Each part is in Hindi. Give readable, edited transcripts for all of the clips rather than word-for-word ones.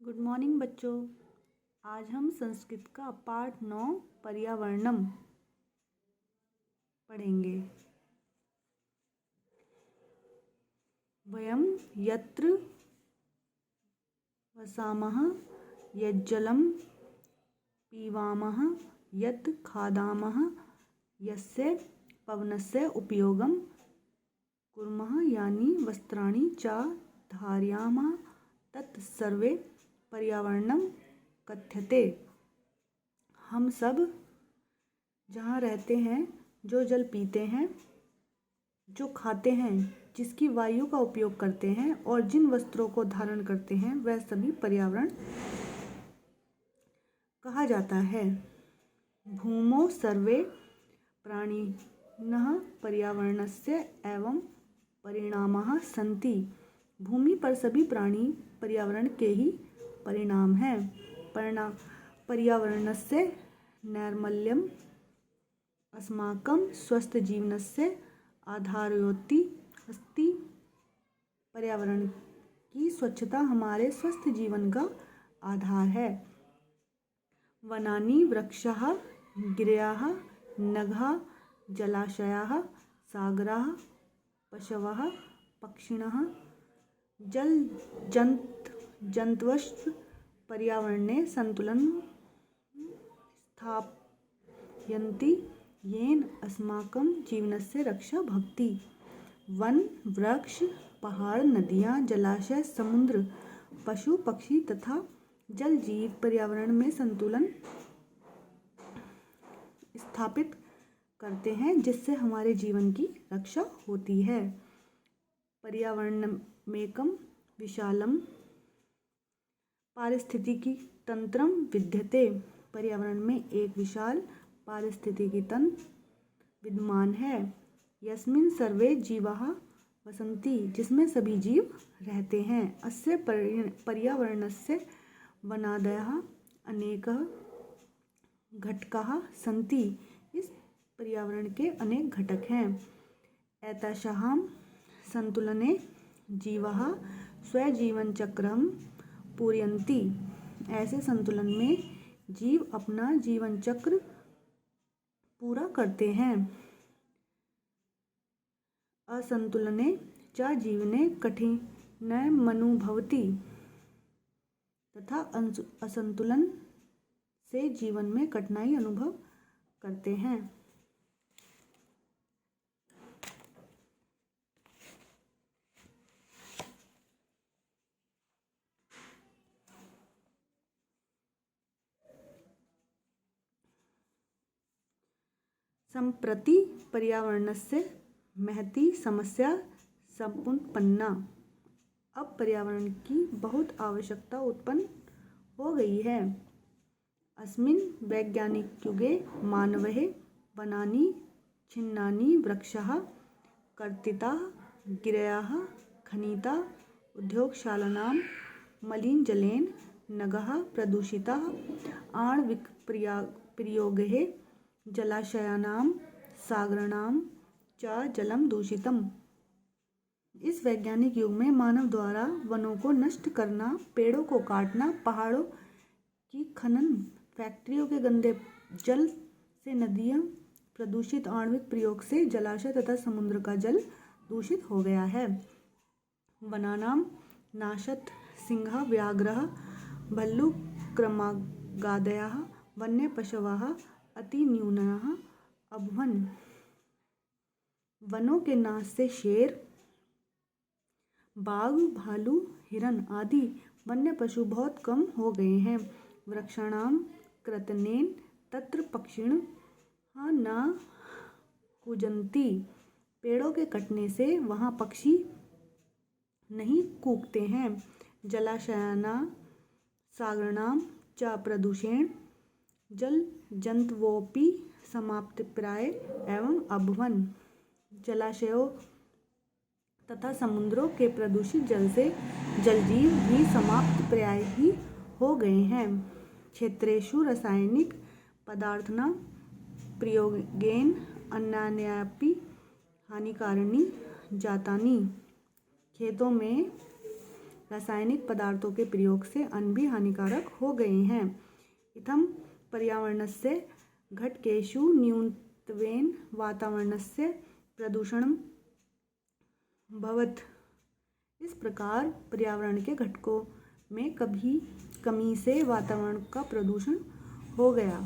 गुड मॉर्निंग बच्चों। आज हम संस्कृत का पाठ 9 पर्यावरणम पढ़ेंगे। वयम यत्र वसामः यज्जलं पीवामः यत् खादामः यस्य पवनस्य उपयोगं कुर्मः यानि वस्त्राणि च धारयामः तत् सर्वे पर्यावरणम कथ्यते। हम सब जहाँ रहते हैं, जो जल पीते हैं, जो खाते हैं, जिसकी वायु का उपयोग करते हैं और जिन वस्त्रों को धारण करते हैं, वह सभी पर्यावरण कहा जाता है। भूमौ सर्वे प्राणिनः पर्यावरणस्य एवं परिणामाः सन्ति। भूमि पर सभी प्राणी पर्यावरण के ही परिणाम हैं। पर्यावरणस्य नैर्मल्यम् अस्माकं स्वस्थजीवनस्य आधारयोति अस्ति। पर्यावरण की स्वच्छता हमारे स्वस्थ जीवन का आधार है। वनानि वृक्षाः गिरयः नद्यः जलाशयाः सागराः पशवः पक्षिणः जन्तवश्च पर्यावरणे संतुलन स्थापयन्ति येन अस्माकं जीवनस्य रक्षा भवति। वन वृक्ष पहाड़ नदियाँ जलाशय समुद्र पशु पक्षी तथा जल जीव पर्यावरण में संतुलन स्थापित करते हैं, जिससे हमारे जीवन की रक्षा होती है। पर्यावरणमेकं विशालं पारिस्थितिकी तंत्रम विद्यते। पर्यावरण में एक विशाल पारिस्थितिकी तंत्र विद्यमान है। यस्मिन् सर्वे जीवाः वसन्ति, जिसमें सभी जीव रहते हैं। अस्य पर्यावरणस्य वनादयः अनेकः घटकाः सन्ति। इस पर्यावरण के अनेक घटक हैं। एतासां संतुलने जीवाः स्वजीवनचक्रं पूरयन्ति। ऐसे संतुलन में जीव अपना जीवन चक्र पूरा करते हैं। असंतुलने च जीवने कठिनमनुभवति, तथा असंतुलन से जीवन में कठिनाई अनुभव करते हैं। सम्प्रति पर्यावरणस्य महती समस्या समुत्पन्ना। अब पर्यावरण की बहुत आवश्यकता उत्पन्न हो गई है। अस्मिन् वैज्ञानिकयुगे मानवैः वनानि छिन्नानि वृक्षाः कर्तिताः गिरयः खनिताः उद्योगशालानां मलिनजलेन नद्यः प्रदूषिताः आणविकप्रयोगैः जलाशयानां सागराणां च जलं दूषितम्। इस वैज्ञानिक युग में मानव द्वारा वनों को नष्ट करना, पेड़ों को काटना, पहाड़ों की खनन, फैक्ट्रियों के गंदे जल से नदियाँ प्रदूषित, आणविक प्रयोग से जलाशय तथा समुद्र का जल दूषित हो गया है। वनानां नाशात् सिंहः व्याघ्रः भल्लूकक्रमागादयः वन्य पशवः अतिन्यूनाः अभवन्। वनों के नाश से शेर, बाघ, भालू, हिरन आदि वन्य पशु बहुत कम हो गए हैं। वृक्षाणां कर्तनेन तत्र पक्षिणः न कूजन्ति। पेड़ों के कटने से वहाँ पक्षी नहीं कूकते हैं। जलाशयानां सागराणां च प्रदूषणेन जलजन्तवोऽपि समाप्तप्राय एवं अभवन्। जलाशयों तथा समुद्रों के प्रदूषित जल से जलजीव भी समाप्त प्राय ही हो गए हैं। क्षेत्रेषु रासायनिक पदार्थानां प्रयोगेन अन्यान्यापि हानिकाराणि जातानि। खेतों में रासायनिक पदार्थों के प्रयोग से अन्न भी हानिकारक हो गए हैं। इत्थं पर्यावरणस्य घटकेषु न्यूनत्वेन वातावरणस्य प्रदूषणं भवत्। इस प्रकार पर्यावरण के घटकों में कमी से वातावरण का प्रदूषण हो गया।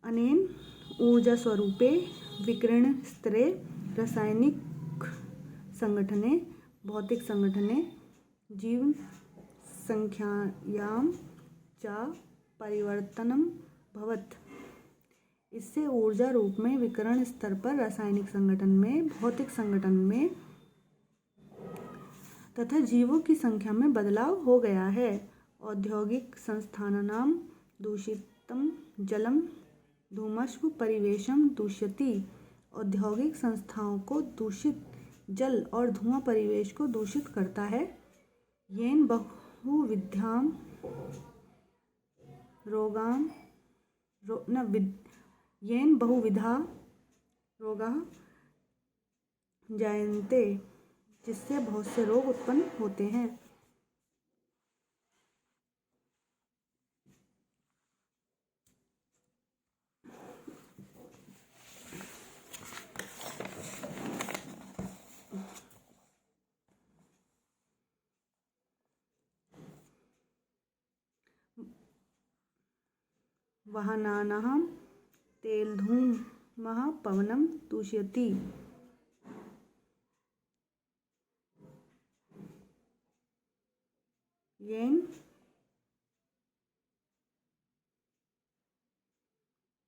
अनेन ऊर्जास्वरूपे विकिरणस्तरे रासायनिक संघटने भौतिक संघटने जीवसंख्यायां च परिवर्तनम भवत्। इससे ऊर्जा रूप में विकिरण स्तर पर रासायनिक संगठन में भौतिक संगठन में तथा जीवों की संख्या में बदलाव हो गया है। औद्योगिक संस्थानानां दूषितं जलम धूमश्व परिवेशम दूषयति। औद्योगिक संस्थाओं को दूषित जल और धुआं परिवेश को दूषित करता है। येन बहुविधां रोगाः जायन्ते, जिससे बहुत से रोग उत्पन्न होते हैं। वाहनानां तेलधूमः पवनं दूषयति। येन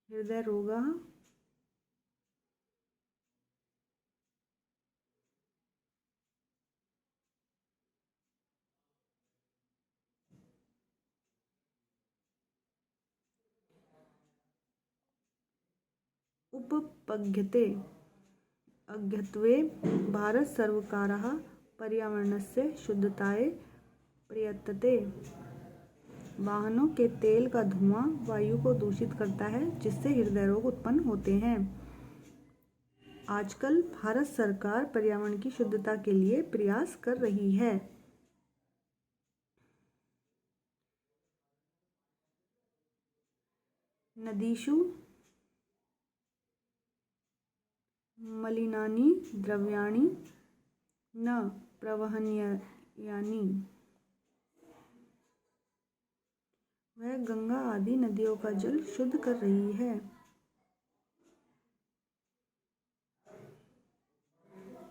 हृदयरोगाः उपपद्यते। अद्यत्वे भारत सर्वकारः पर्यावरणस्य शुद्धतायै प्रयतते। वाहनों के तेल का धुआं वायु को दूषित करता है, जिससे हृदय रोग उत्पन्न होते हैं। आजकल भारत सरकार पर्यावरण की शुद्धता के लिए प्रयास कर रही है। नदीषु मलिनानि द्रव्याणि न प्रवहनीयानि। वह गंगा आदि नदियों का जल शुद्ध कर रही है।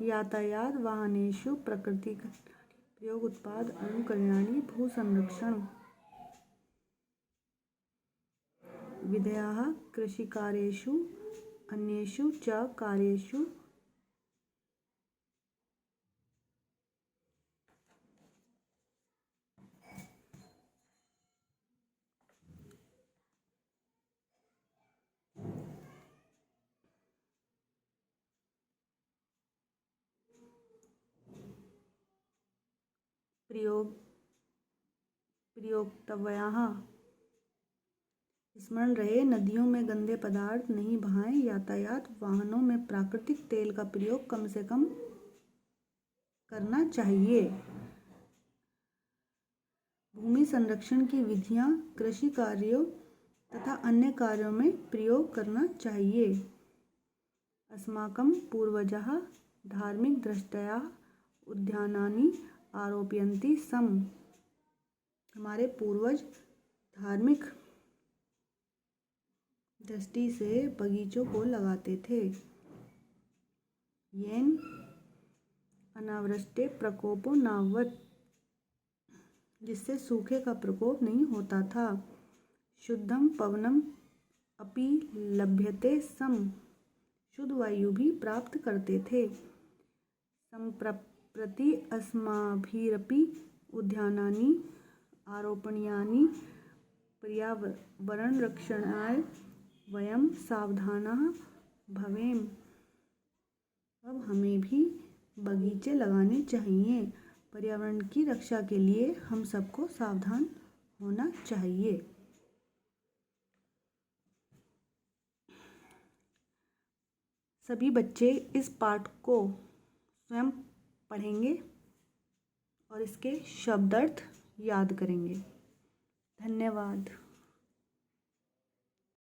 यातायात वाहनेषु प्राकृतिक प्रयोग उत्पाद अनुकरणानि भू संरक्षण विधयः कृषिकार्येषु अन्येषु च कार्येषु प्रयोक्तव्याः। स्मरण रहे, नदियों में गंदे पदार्थ नहीं बहाएं। यातायात वाहनों में प्राकृतिक तेल का प्रयोग कम से कम करना चाहिए। भूमि संरक्षण की विधियां कृषि कार्यों तथा अन्य कार्यों में प्रयोग करना चाहिए। अस्माकं पूर्वजाः धार्मिक दृष्ट्या उद्यानानि आरोपयन्ति स्म। हमारे पूर्वज धार्मिक दृष्टि से बगीचों को लगाते थे। येन अनावृष्टे प्रकोपो नाभवत्। जिससे सूखे का प्रकोप नहीं होता था। शुद्धं पवनम् अपि लभ्यते स्म। शुद्ध वायु भी प्राप्त करते थे। सम्प्रति अस्माभिरपि उद्यानानि आरोपणीयानि। पर्यावरणरक्षणाय वयं सावधानाः भवेम। अब हमें भी बगीचे लगाने चाहिए। पर्यावरण की रक्षा के लिए हम सबको सावधान होना चाहिए। सभी बच्चे इस पाठ को स्वयं पढ़ेंगे और इसके शब्दार्थ याद करेंगे। धन्यवाद।